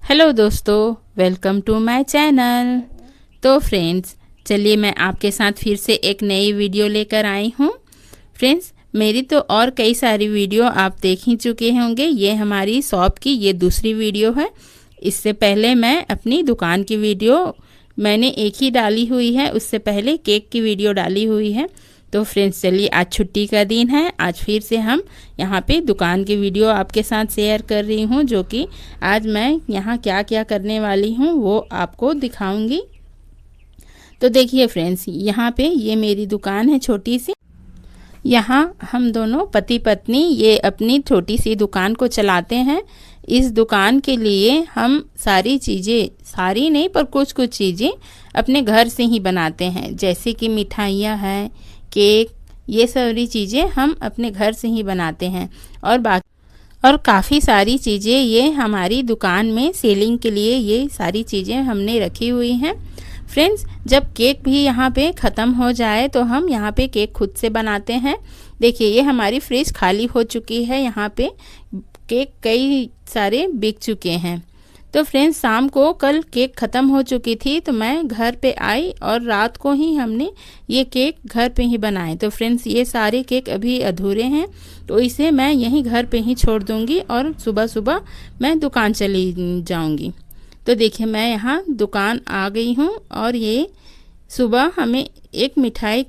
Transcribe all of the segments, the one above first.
Hello दोस्तों, welcome to my channel. तो friends, चलिए मैं आपके साथ फिर से एक नई वीडियो लेकर आई हूँ। फ्रेंड्स, मेरी तो और कई सारी वीडियो आप देख ही चुके होंगे। ये हमारी शॉप की ये दूसरी वीडियो है। इससे पहले मैं अपनी दुकान की वीडियो मैंने एक ही डाली हुई है, उससे पहले केक की वीडियो डाली हुई है। तो फ्रेंड्स, चलिए आज छुट्टी का दिन है, आज फिर से हम यहाँ पे दुकान की वीडियो आपके साथ शेयर कर रही हूँ, जो कि आज मैं यहाँ क्या क्या करने वाली हूँ वो आपको दिखाऊंगी। तो देखिए फ्रेंड्स, यहाँ पे ये मेरी दुकान है छोटी सी। यहाँ हम दोनों पति पत्नी ये अपनी छोटी सी दुकान को चलाते हैं। इस दुकान के लिए हम सारी चीज़ें, सारी नहीं पर कुछ कुछ चीज़ें अपने घर से ही बनाते हैं, जैसे कि मिठाइयाँ हैं, केक, ये सारी चीज़ें हम अपने घर से ही बनाते हैं। और काफ़ी सारी चीज़ें ये हमारी दुकान में सेलिंग के लिए ये सारी चीज़ें हमने रखी हुई हैं। फ्रेंड्स, जब केक भी यहाँ पे ख़त्म हो जाए तो हम यहाँ पे केक खुद से बनाते हैं। देखिए, ये हमारी फ्रिज खाली हो चुकी है, यहाँ पे केक कई सारे बिक चुके हैं। तो फ्रेंड्स, शाम को कल केक ख़त्म हो चुकी थी तो मैं घर पे आई और रात को ही हमने ये केक घर पे ही बनाए। तो फ्रेंड्स, ये सारे केक अभी अधूरे हैं, तो इसे मैं यहीं घर पे ही छोड़ दूँगी और सुबह सुबह मैं दुकान चली जाऊँगी। तो देखिए, मैं यहाँ दुकान आ गई हूँ और ये सुबह हमें एक मिठाई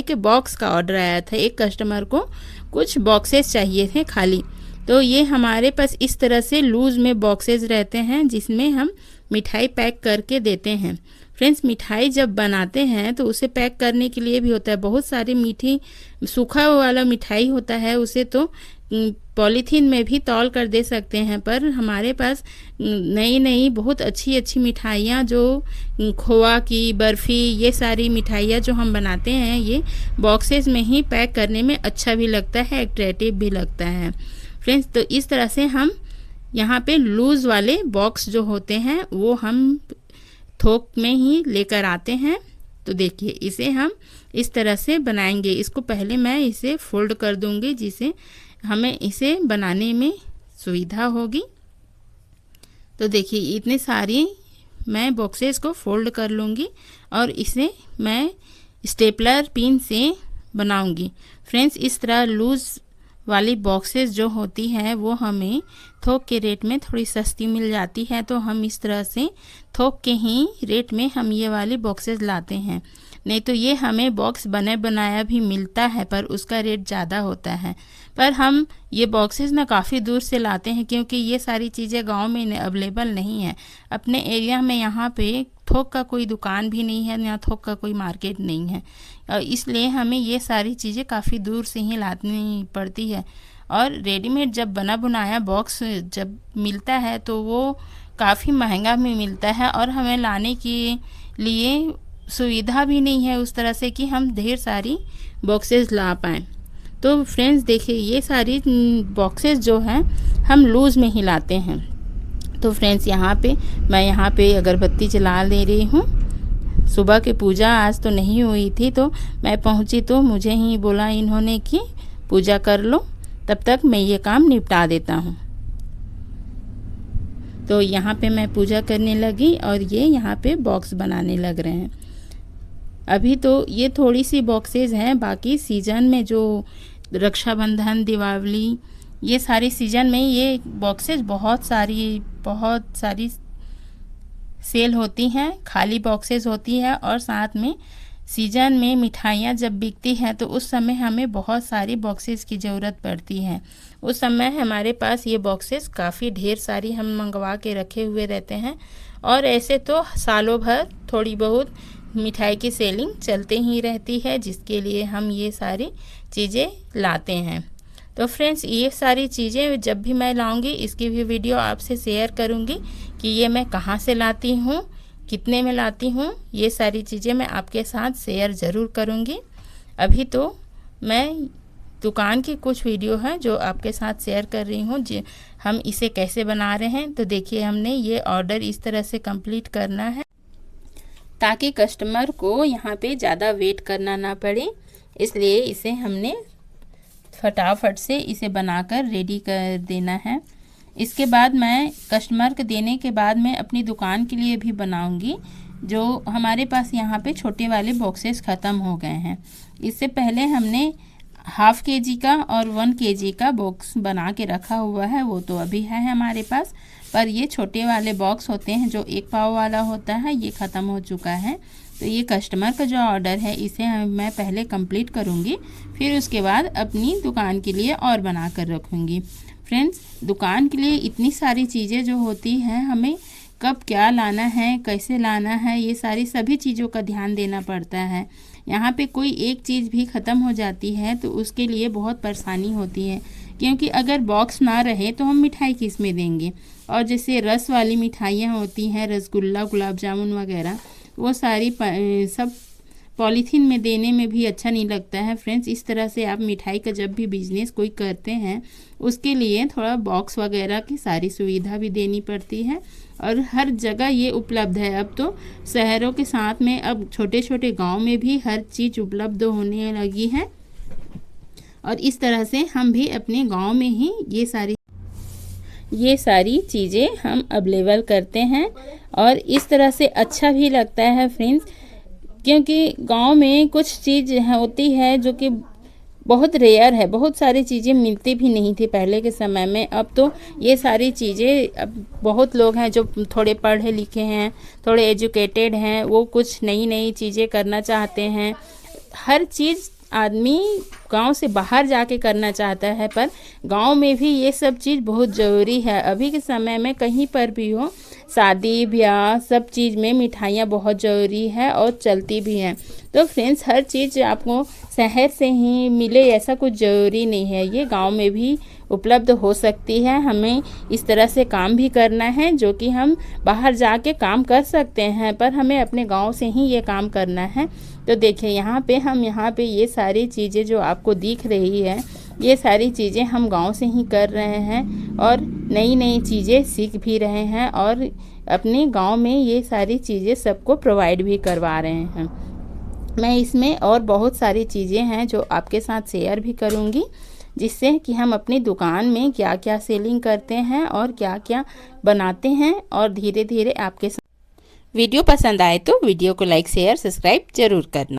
के बॉक्स का ऑर्डर आया था। एक कस्टमर को कुछ बॉक्सेस चाहिए थे खाली। तो ये हमारे पास इस तरह से लूज़ में बॉक्सेस रहते हैं जिसमें हम मिठाई पैक करके देते हैं। फ्रेंड्स, मिठाई जब बनाते हैं तो उसे पैक करने के लिए भी होता है। बहुत सारी मीठी सूखा वाला मिठाई होता है, उसे तो पॉलीथीन में भी तौल कर दे सकते हैं, पर हमारे पास नई नई बहुत अच्छी अच्छी मिठाइयाँ, जो खोआ की बर्फ़ी, ये सारी मिठाइयाँ जो हम बनाते हैं, ये बॉक्सेस में ही पैक करने में अच्छा भी लगता है, अट्रैक्टिव भी लगता है। फ्रेंड्स, तो इस तरह से हम यहाँ पे लूज़ वाले बॉक्स जो होते हैं वो हम थोक में ही लेकर आते हैं। तो देखिए, इसे हम इस तरह से बनाएंगे। इसको पहले मैं इसे फोल्ड कर दूंगी, जिससे हमें इसे बनाने में सुविधा होगी। तो देखिए, इतने सारी मैं बॉक्सेस को फोल्ड कर लूँगी और इसे मैं स्टेपलर पिन से बनाऊंगी। फ्रेंड्स, इस तरह लूज़ वाली बॉक्सेस जो होती है वो हमें थोक के रेट में थोड़ी सस्ती मिल जाती है, तो हम इस तरह से थोक के ही रेट में हम ये वाली बॉक्सेस लाते हैं। नहीं तो ये हमें बॉक्स बने बनाया भी मिलता है, पर उसका रेट ज़्यादा होता है। पर हम ये बॉक्सेस ना काफ़ी दूर से लाते हैं, क्योंकि ये सारी चीज़ें गांव में अवेलेबल नहीं है। अपने एरिया में यहाँ पे थोक का कोई दुकान भी नहीं है, यहाँ थोक का कोई मार्केट नहीं है, और इसलिए हमें ये सारी चीज़ें काफ़ी दूर से ही लानी पड़ती है। और रेडीमेड जब बना बनाया बॉक्स जब मिलता है तो वो काफ़ी महंगा भी मिलता है, और हमें लाने के लिए सुविधा भी नहीं है उस तरह से कि हम ढेर सारी बॉक्सेस ला पाएँ। तो फ्रेंड्स देखिए, ये सारी बॉक्सेस जो हैं हम लूज़ में ही लाते हैं। तो फ्रेंड्स, मैं यहाँ पे अगरबत्ती जला ले रही हूँ। सुबह की पूजा आज तो नहीं हुई थी, तो मैं पहुँची तो मुझे ही बोला इन्होंने कि पूजा कर लो, तब तक मैं ये काम निपटा देता हूँ। तो यहाँ पे मैं पूजा करने लगी और ये यहाँ पे बॉक्स बनाने लग रहे हैं। अभी तो ये थोड़ी सी बॉक्सेस हैं, बाकी सीज़न में जो रक्षाबंधन, दिवाली, ये सारे सीज़न में ये बॉक्सेस बहुत सारी सेल होती हैं, खाली बॉक्सेस होती है। और साथ में सीज़न में मिठाइयाँ जब बिकती हैं तो उस समय हमें बहुत सारी बॉक्सेस की ज़रूरत पड़ती है। उस समय हमारे पास ये बॉक्सेस काफ़ी ढेर सारी हम मंगवा के रखे हुए रहते हैं, और ऐसे तो सालों भर थोड़ी बहुत मिठाई की सेलिंग चलते ही रहती है, जिसके लिए हम ये सारी चीज़ें लाते हैं। तो फ्रेंड्स, ये सारी चीज़ें जब भी मैं लाऊंगी इसकी भी वीडियो आपसे शेयर करूंगी कि ये मैं कहाँ से लाती हूँ, कितने में लाती हूँ, ये सारी चीज़ें मैं आपके साथ शेयर ज़रूर करूँगी। अभी तो मैं दुकान की कुछ वीडियो है जो आपके साथ शेयर कर रही हूँ, जी हम इसे कैसे बना रहे हैं। तो देखिए, हमने ये ऑर्डर इस तरह से कंप्लीट करना है ताकि कस्टमर को यहाँ पे ज़्यादा वेट करना ना पड़े, इसलिए इसे हमने फटाफट से इसे बनाकर रेडी कर देना है। इसके बाद मैं कस्टमर को देने के बाद मैं अपनी दुकान के लिए भी बनाऊंगी। जो हमारे पास यहाँ पे छोटे वाले बॉक्सेस ख़त्म हो गए हैं। इससे पहले हमने ½ kg का और 1 kg का बॉक्स बना के रखा हुआ है, वो तो अभी है हमारे पास। पर ये छोटे वाले बॉक्स होते हैं जो 1 पाव वाला होता है, ये ख़त्म हो चुका है। तो ये कस्टमर का जो ऑर्डर है इसे मैं पहले कंप्लीट करूँगी, फिर उसके बाद अपनी दुकान के लिए और बना कर रखूँगी। फ्रेंड्स, दुकान के लिए इतनी सारी चीज़ें जो होती हैं, हमें कब क्या लाना है, कैसे लाना है, ये सारी सभी चीज़ों का ध्यान देना पड़ता है। यहाँ पे कोई एक चीज़ भी ख़त्म हो जाती है तो उसके लिए बहुत परेशानी होती है, क्योंकि अगर बॉक्स ना रहे तो हम मिठाई किस में देंगे। और जैसे रस वाली मिठाइयाँ होती हैं, रसगुल्ला, गुलाब जामुन वगैरह, वो सारी सब पॉलीथीन में देने में भी अच्छा नहीं लगता है। फ्रेंड्स, इस तरह से आप मिठाई का जब भी बिजनेस कोई करते हैं उसके लिए थोड़ा बॉक्स वगैरह की सारी सुविधा भी देनी पड़ती है, और हर जगह ये उपलब्ध है। अब तो शहरों के साथ में अब छोटे छोटे गांव में भी हर चीज़ उपलब्ध होने लगी है, और इस तरह से हम भी अपने गांव में ही ये सारी चीज़ें हम अवेलेबल करते हैं। और इस तरह से अच्छा भी लगता है फ्रेंड्स, क्योंकि गांव में कुछ चीज़ होती है जो कि बहुत रेयर है। बहुत सारी चीज़ें मिलती भी नहीं थी पहले के समय में। अब तो ये सारी चीज़ें, अब बहुत लोग हैं जो थोड़े पढ़े लिखे हैं, थोड़े एजुकेटेड हैं, वो कुछ नई नई चीज़ें करना चाहते हैं। हर चीज़ आदमी गांव से बाहर जाके करना चाहता है, पर गांव में भी ये सब चीज़ बहुत ज़रूरी है। अभी के समय में कहीं पर भी हो, शादी ब्याह सब चीज़ में मिठाइयाँ बहुत ज़रूरी है और चलती भी हैं। तो फ्रेंड्स, हर चीज़ आपको शहर से ही मिले ऐसा कुछ ज़रूरी नहीं है, ये गांव में भी उपलब्ध हो सकती है। हमें इस तरह से काम भी करना है जो कि हम बाहर जाके काम कर सकते हैं, पर हमें अपने गांव से ही ये काम करना है। तो देखिए यहाँ पे ये सारी चीज़ें जो आपको दिख रही है, ये सारी चीज़ें हम गांव से ही कर रहे हैं और नई नई चीज़ें सीख भी रहे हैं, और अपने गांव में ये सारी चीज़ें सबको प्रोवाइड भी करवा रहे हैं। मैं इसमें और बहुत सारी चीज़ें हैं जो आपके साथ शेयर भी करूंगी, जिससे कि हम अपनी दुकान में क्या क्या सेलिंग करते हैं और क्या क्या बनाते हैं, और धीरे धीरे आपके साथ। वीडियो पसंद आए तो वीडियो को लाइक शेयर सब्सक्राइब ज़रूर करना।